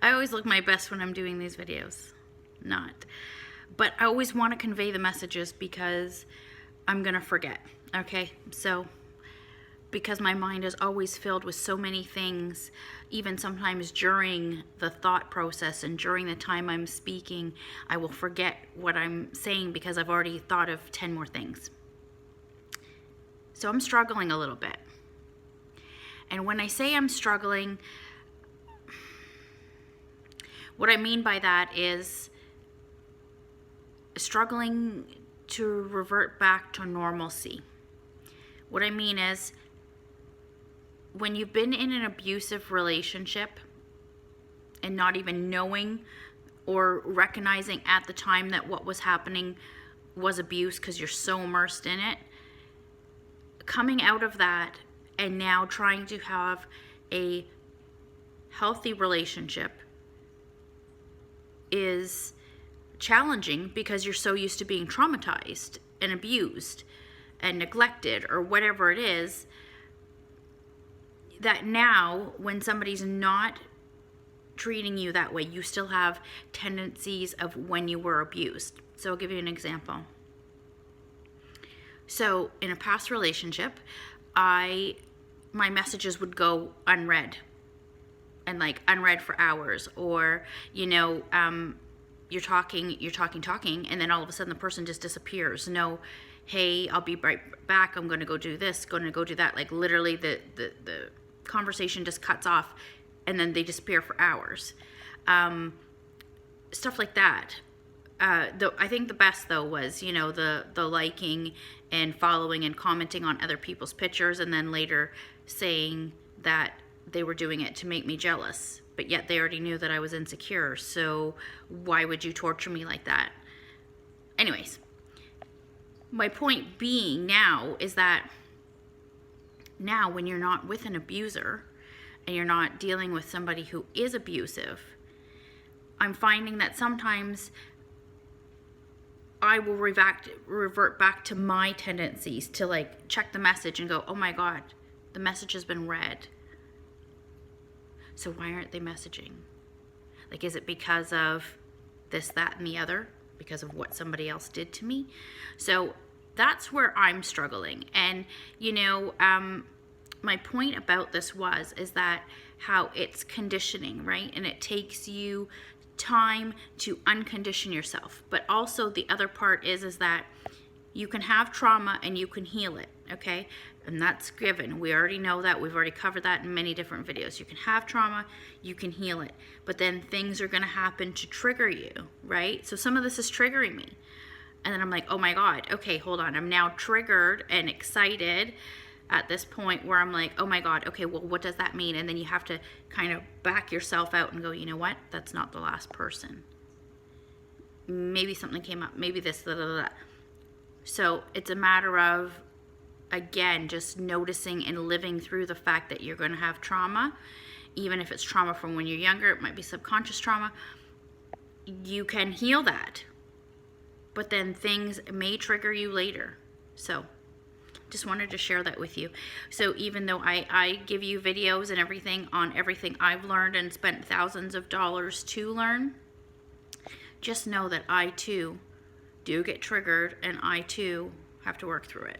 I always look my best when I'm doing these videos. Not. But I always want to convey the messages because I'm going to forget. Okay? So, because my mind is always filled with so many things, even sometimes during the thought process and during the time I'm speaking, I will forget what I'm saying because I've already thought of 10 more things. So I'm struggling a little bit. And when I say I'm struggling, what I mean by that is struggling to revert back to normalcy. What I mean is, when you've been in an abusive relationship and not even knowing or recognizing at the time that what was happening was abuse because you're so immersed in it, coming out of that and now trying to have a healthy relationship is challenging because you're so used to being traumatized and abused and neglected or whatever it is, that now when somebody's not treating you that way, you still have tendencies of when you were abused. So I'll give you an example. So in a past relationship, my messages would go unread, and like unread for hours, or you're talking, and then all of a sudden the person just disappears. No, hey, I'll be right back. I'm going to go do this, going to go do that. Like literally the conversation just cuts off, and then they disappear for hours. Stuff like that. I think the best though was, the liking and following and commenting on other people's pictures, and then later saying that they were doing it to make me jealous, but yet they already knew that I was insecure. So why would you torture me like that? Anyways, my point being now is that now when you're not with an abuser and you're not dealing with somebody who is abusive, I'm finding that sometimes I will revert back to my tendencies to like check the message and go, oh my God, the message has been read. So why aren't they messaging? Like, is it because of this, that, and the other? Because of what somebody else did to me? So that's where I'm struggling. And, my point about this is that how it's conditioning, right? And it takes you time to uncondition yourself. But also the other part is that you can have trauma and you can heal it, okay? And that's given. We already know that. We've already covered that in many different videos. You can have trauma, you can heal it. But then things are going to happen to trigger you, right? So some of this is triggering me. And then I'm like, oh my God, okay, hold on. I'm now triggered and excited at this point where I'm like, oh my God, okay, well, what does that mean? And then you have to kind of back yourself out and go, you know what? That's not the last person. Maybe something came up. Maybe this, blah, blah, blah. So it's a matter of, again, just noticing and living through the fact that you're going to have trauma. Even if it's trauma from when you're younger, it might be subconscious trauma. You can heal that. But then things may trigger you later. So just wanted to share that with you. So even though I give you videos and everything on everything I've learned and spent thousands of dollars to learn, just know that I too do get triggered, and I too have to work through it.